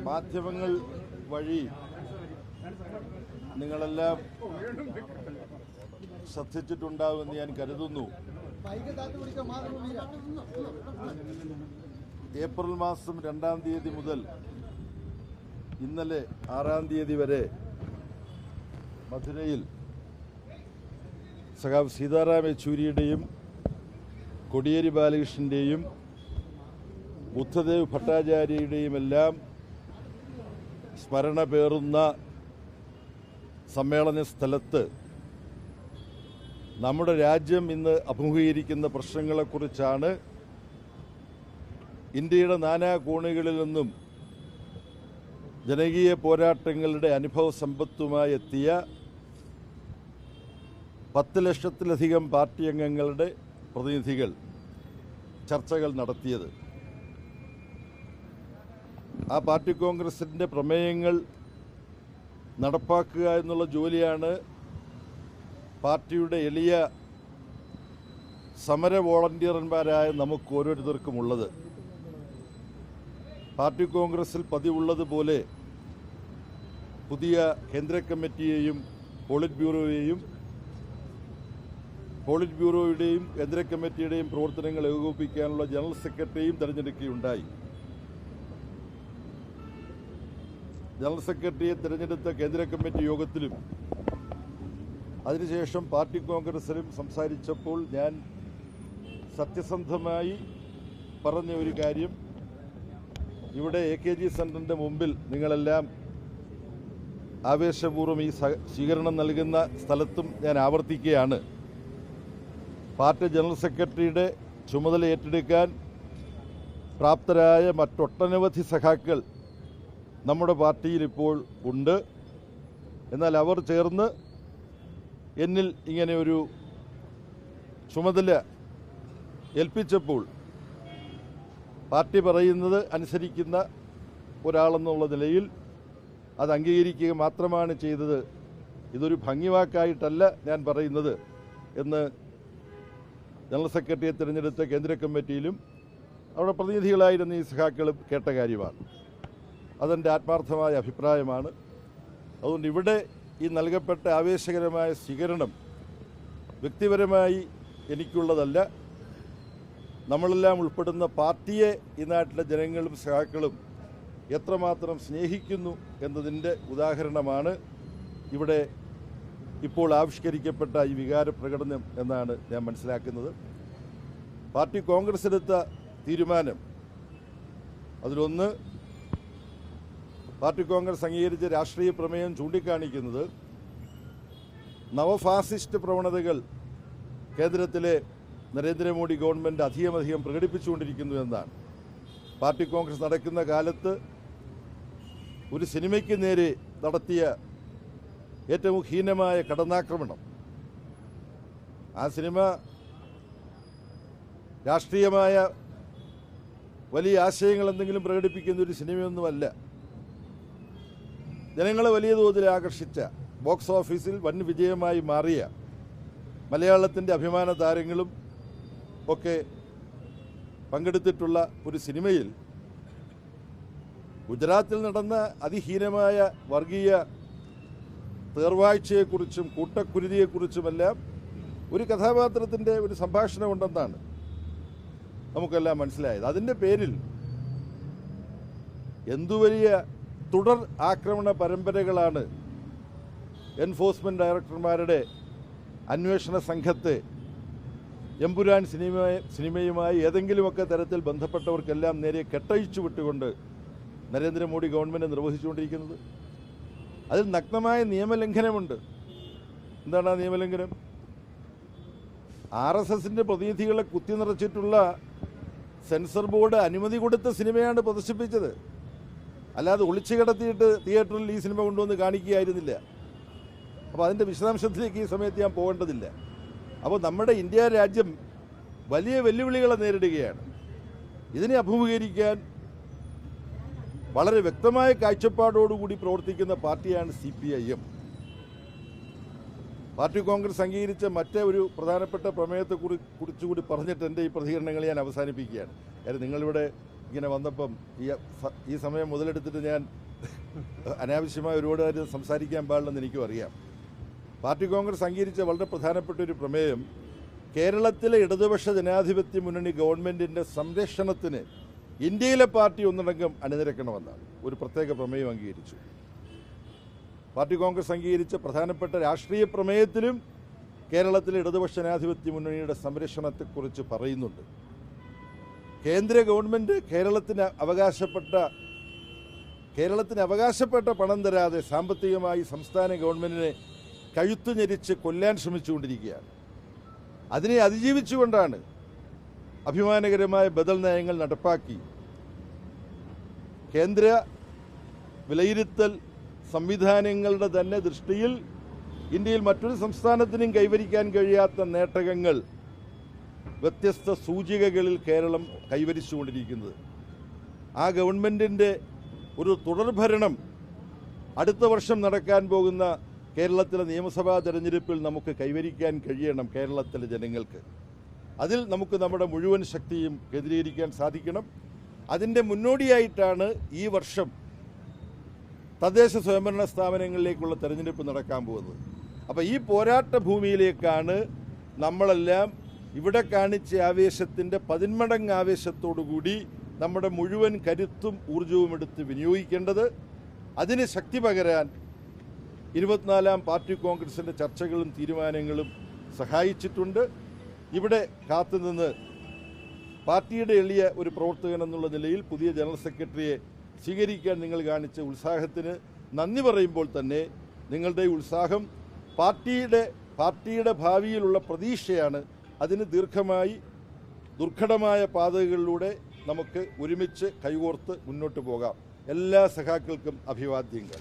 മാധ്യമങ്ങൾ വഴി നിങ്ങളെല്ലാം ശ്രദ്ധിച്ചിട്ടുണ്ടാവുമെന്ന് ഞാൻ കരുതുന്നു. ഏപ്രിൽ മാസം 2-ാം തീയതി മുതൽ ഇന്നലെ 6-ാം തീയതി വരെ മധുരയിൽ സഖാവ് സീതാറാം യെച്ചൂരിയുടെയും കോടിയേരി ബാലകൃഷ്ണൻ്റെയും ബുദ്ധദേവ് ഭട്ടാചാര്യയുടെയും എല്ലാം സ്മരണ പേറുന്ന സമ്മേളന സ്ഥലത്ത് നമ്മുടെ രാജ്യം ഇന്ന് അഭിമുഖീകരിക്കുന്ന പ്രശ്നങ്ങളെക്കുറിച്ചാണ് ഇന്ത്യയുടെ നാനാ കോണുകളിൽ നിന്നും ജനകീയ പോരാട്ടങ്ങളുടെ അനുഭവ സമ്പത്തുമായി എത്തിയ 10 ലക്ഷത്തിലധികം പാർട്ടി അംഗങ്ങളുടെ പ്രതിനിധികൾ ചർച്ചകൾ നടത്തിയത്. ആ പാർട്ടി കോൺഗ്രസിൻ്റെ പ്രമേയങ്ങൾ നടപ്പാക്കുക എന്നുള്ള ജോലിയാണ് പാർട്ടിയുടെ എളിയ സമര വോളണ്ടിയർമാരായ നമുക്ക് ഓരോരുത്തർക്കുമുള്ളത്. പാർട്ടി കോൺഗ്രസിൽ പതിവുള്ളതുപോലെ പുതിയ കേന്ദ്ര കമ്മിറ്റിയെയും പോളിറ്റ് ബ്യൂറോയുടെയും കേന്ദ്ര കമ്മിറ്റിയുടെയും പ്രവർത്തനങ്ങൾ ഏകോപിപ്പിക്കാനുള്ള ജനറൽ സെക്രട്ടറിയും തെരഞ്ഞെടുക്കുകയുണ്ടായി. ജനറൽ സെക്രട്ടറിയെ തിരഞ്ഞെടുത്ത കേന്ദ്ര കമ്മിറ്റി യോഗത്തിലും അതിനുശേഷം പാർട്ടി കോൺഗ്രസിലും സംസാരിച്ചപ്പോൾ ഞാൻ സത്യസന്ധമായി പറഞ്ഞ ഒരു കാര്യം, ഇവിടെ AKG സെന്ററിൻ്റെ മുമ്പിൽ നിങ്ങളെല്ലാം ആവേശപൂർവ്വം ഈ സ്വീകരണം നൽകുന്ന സ്ഥലത്തും ഞാൻ ആവർത്തിക്കുകയാണ്. പാർട്ടി ജനറൽ സെക്രട്ടറിയുടെ ചുമതല ഏറ്റെടുക്കാൻ പ്രാപ്തരായ മറ്റൊട്ടനവധി സഖാക്കൾ നമ്മുടെ പാർട്ടിയിൽ ഇപ്പോൾ ഉണ്ട്. എന്നാൽ അവർ ചേർന്ന് എന്നിൽ ഇങ്ങനെ ഒരു ചുമതല ഏൽപ്പിച്ചപ്പോൾ പാർട്ടി പറയുന്നത് അനുസരിക്കുന്ന ഒരാളെന്നുള്ള നിലയിൽ അത് അംഗീകരിക്കുക മാത്രമാണ് ചെയ്തത്. ഇതൊരു ഭംഗിവാക്കായിട്ടല്ല ഞാൻ പറയുന്നത് എന്ന് ജനറൽ സെക്രട്ടറിയെ തിരഞ്ഞെടുത്ത കേന്ദ്ര കമ്മിറ്റിയിലും അവിടെ പ്രതിനിധികളായിരുന്ന ഈ സഖാക്കളും കേട്ട കാര്യമാണ്. അതെൻ്റെ ആത്മാർത്ഥമായ അഭിപ്രായമാണ്. അതുകൊണ്ട് ഇവിടെ ഈ നൽകപ്പെട്ട ആവേശകരമായ സ്വീകരണം വ്യക്തിപരമായി എനിക്കുള്ളതല്ല. നമ്മളെല്ലാം ഉൾപ്പെടുന്ന പാർട്ടിയെ ഈ നാട്ടിലെ ജനങ്ങളും സഖാക്കളും എത്രമാത്രം സ്നേഹിക്കുന്നു എന്നതിൻ്റെ ഉദാഹരണമാണ് ഇവിടെ ഇപ്പോൾ ആവിഷ്കരിക്കപ്പെട്ട ഈ വികാരപ്രകടനം എന്നാണ് ഞാൻ മനസ്സിലാക്കുന്നത്. പാർട്ടി കോൺഗ്രസ് എടുത്ത തീരുമാനം, അതിലൊന്ന് പാർട്ടി കോൺഗ്രസ് അംഗീകരിച്ച രാഷ്ട്രീയ പ്രമേയം ചൂണ്ടിക്കാണിക്കുന്നത് നവഫാസിസ്റ്റ് പ്രവണതകൾ കേന്ദ്രത്തിലെ നരേന്ദ്രമോദി ഗവൺമെൻറ് അധികം പ്രകടിപ്പിച്ചുകൊണ്ടിരിക്കുന്നു എന്നാണ്. പാർട്ടി കോൺഗ്രസ് നടക്കുന്ന കാലത്ത് ഒരു സിനിമയ്ക്ക് നേരെ നടത്തിയ ഏറ്റവും ഹീനമായ കടന്നാക്രമണം, ആ സിനിമ രാഷ്ട്രീയമായ വലിയ ആശയങ്ങൾ എന്തെങ്കിലും പ്രകടിപ്പിക്കുന്ന ഒരു സിനിമയൊന്നുമല്ല. ജനങ്ങളെ വലിയ തോതിൽ ആകർഷിച്ച, ബോക്സ് ഓഫീസിൽ വൻ വിജയമായി മാറിയ, മലയാളത്തിൻ്റെ അഭിമാന താരങ്ങളും ഒക്കെ പങ്കെടുത്തിട്ടുള്ള ഒരു സിനിമയിൽ ഗുജറാത്തിൽ നടന്ന അതിഹീനമായ വർഗീയ തേർവാഴ്ചയെക്കുറിച്ചും കൂട്ടക്കുരുതിയെക്കുറിച്ചുമെല്ലാം ഒരു കഥാപാത്രത്തിൻ്റെ ഒരു സംഭാഷണമുണ്ടെന്നാണ് നമുക്കെല്ലാം മനസ്സിലായത്. അതിൻ്റെ പേരിൽ എന്തു വലിയ തുടർ ആക്രമണ പരമ്പരകളാണ് എൻഫോഴ്സ്മെൻറ്റ് ഡയറക്ടർമാരുടെ അന്വേഷണ സംഘത്തെ എമ്പുരാൻ സിനിമയുമായി ഏതെങ്കിലുമൊക്കെ തരത്തിൽ ബന്ധപ്പെട്ടവർക്കെല്ലാം നേരെ കെട്ടഴിച്ചു വിട്ടുകൊണ്ട് നരേന്ദ്രമോദി ഗവൺമെൻറ് നിർവഹിച്ചുകൊണ്ടിരിക്കുന്നത്. അതിൽ നഗ്നമായ നിയമലംഘനമുണ്ട്. എന്താണ് ആ നിയമലംഘനം? RSSൻ്റെ പ്രതിനിധികളെ കുത്തി നിറച്ചിട്ടുള്ള സെൻസർ ബോർഡ് അനുമതി കൊടുത്ത സിനിമയാണ് പ്രദർശിപ്പിച്ചത്. അല്ലാതെ ഒളിച്ചു കിടത്തിയിട്ട് തിയേറ്ററിൽ ഈ സിനിമ കൊണ്ടുവന്ന് കാണിക്കുകയായിരുന്നില്ല. അപ്പോൾ അതിൻ്റെ വിശദാംശത്തിലേക്ക് ഈ സമയത്ത് ഞാൻ പോകേണ്ടതില്ല. അപ്പോൾ നമ്മുടെ ഇന്ത്യ രാജ്യം വലിയ വെല്ലുവിളികളെ നേരിടുകയാണ്. ഇതിനെ അഭിമുഖീകരിക്കാൻ വളരെ വ്യക്തമായ കാഴ്ചപ്പാടോടുകൂടി പ്രവർത്തിക്കുന്ന പാർട്ടിയാണ് CPIM. പാർട്ടി കോൺഗ്രസ് അംഗീകരിച്ച മറ്റേ ഒരു പ്രധാനപ്പെട്ട പ്രമേയത്തെക്കുറിച്ചുകൂടി പറഞ്ഞിട്ട് എൻ്റെ ഈ പ്രതികരണങ്ങൾ ഞാൻ അവസാനിപ്പിക്കുകയാണ്. കാര്യം നിങ്ങളിവിടെ ഇങ്ങനെ വന്നപ്പം ഈ സമയം മുതലെടുത്തിട്ട് ഞാൻ അനാവശ്യമായ ഒരുപാട് കാര്യം സംസാരിക്കാൻ പാടില്ലെന്ന് എനിക്കും അറിയാം. പാർട്ടി കോൺഗ്രസ് അംഗീകരിച്ച വളരെ പ്രധാനപ്പെട്ട ഒരു പ്രമേയം കേരളത്തിലെ ഇടതുപക്ഷ ജനാധിപത്യ മുന്നണി ഗവൺമെൻറ്റിൻ്റെ സംരക്ഷണത്തിന് ഇന്ത്യയിലെ പാർട്ടി ഒന്നടങ്കം അണിനിരക്കണമെന്നാണ് ഒരു പ്രത്യേക പ്രമേയം അംഗീകരിച്ചു. പാർട്ടി കോൺഗ്രസ് അംഗീകരിച്ച പ്രധാനപ്പെട്ട രാഷ്ട്രീയ പ്രമേയത്തിലും കേരളത്തിലെ ഇടതുപക്ഷ ജനാധിപത്യ മുന്നണിയുടെ സംരക്ഷണത്തെക്കുറിച്ച് പറയുന്നുണ്ട്. കേന്ദ്ര ഗവൺമെൻറ് കേരളത്തിന് അവകാശപ്പെട്ട പണം തരാതെ സാമ്പത്തികമായി സംസ്ഥാന ഗവൺമെൻറ്റിനെ കഴുത്തു ഞെരിച്ച് കൊല്ലാൻ ശ്രമിച്ചുകൊണ്ടിരിക്കുകയാണ്. അതിനെ അതിജീവിച്ചുകൊണ്ടാണ് അഭിമാനകരമായ ബദൽ നയങ്ങൾ നടപ്പാക്കി കേന്ദ്ര വിലയിരുത്തൽ സംവിധാനങ്ങളുടെ തന്നെ ദൃഷ്ടിയിൽ ഇന്ത്യയിൽ മറ്റൊരു സംസ്ഥാനത്തിനും കൈവരിക്കാൻ കഴിയാത്ത നേട്ടങ്ങൾ വ്യത്യസ്ത സൂചികകളിൽ കേരളം കൈവരിച്ചുകൊണ്ടിരിക്കുന്നത്. ആ ഗവൺമെൻറ്റിൻ്റെ ഒരു തുടർഭരണം അടുത്ത വർഷം നടക്കാൻ പോകുന്ന കേരളത്തിലെ നിയമസഭാ തെരഞ്ഞെടുപ്പിൽ നമുക്ക് കൈവരിക്കാൻ കഴിയണം. കേരളത്തിലെ ജനങ്ങൾക്ക് അതിൽ നമുക്ക് നമ്മുടെ മുഴുവൻ ശക്തിയും കേന്ദ്രീകരിക്കാൻ സാധിക്കണം. അതിൻ്റെ മുന്നോടിയായിട്ടാണ് ഈ വർഷം തദ്ദേശ സ്വയംഭരണ സ്ഥാപനങ്ങളിലേക്കുള്ള തെരഞ്ഞെടുപ്പ് നടക്കാൻ പോകുന്നത്. അപ്പോൾ ഈ പോരാട്ട ഭൂമിയിലേക്കാണ് നമ്മളെല്ലാം ഇവിടെ കാണിച്ച ആവേശത്തിൻ്റെ 10 മടങ്ങ് ആവേശത്തോടുകൂടി നമ്മുടെ മുഴുവൻ കരുത്തും ഊർജവും എടുത്ത് വിനിയോഗിക്കേണ്ടത്. അതിന് ശക്തി പകരാൻ 24ാം പാർട്ടി കോൺഗ്രസിൻ്റെ ചർച്ചകളും തീരുമാനങ്ങളും സഹായിച്ചിട്ടുണ്ട്. ഇവിടെ കാത്തുനിന്ന് പാർട്ടിയുടെ എളിയ ഒരു പ്രവർത്തകൻ എന്നുള്ള നിലയിൽ പുതിയ ജനറൽ സെക്രട്ടറിയെ സ്വീകരിക്കാൻ നിങ്ങൾ കാണിച്ച ഉത്സാഹത്തിന് നന്ദി പറയുമ്പോൾ തന്നെ നിങ്ങളുടെ ഉത്സാഹം പാർട്ടിയുടെ ഭാവിയിലുള്ള പ്രതീക്ഷയാണ്. അതിന് ദുർഘടമായ പാതകളിലൂടെ നമുക്ക് ഒരുമിച്ച് കൈകോർത്ത് മുന്നോട്ട് പോകാം. എല്ലാ സഖാക്കൾക്കും അഭിവാദ്യങ്ങൾ.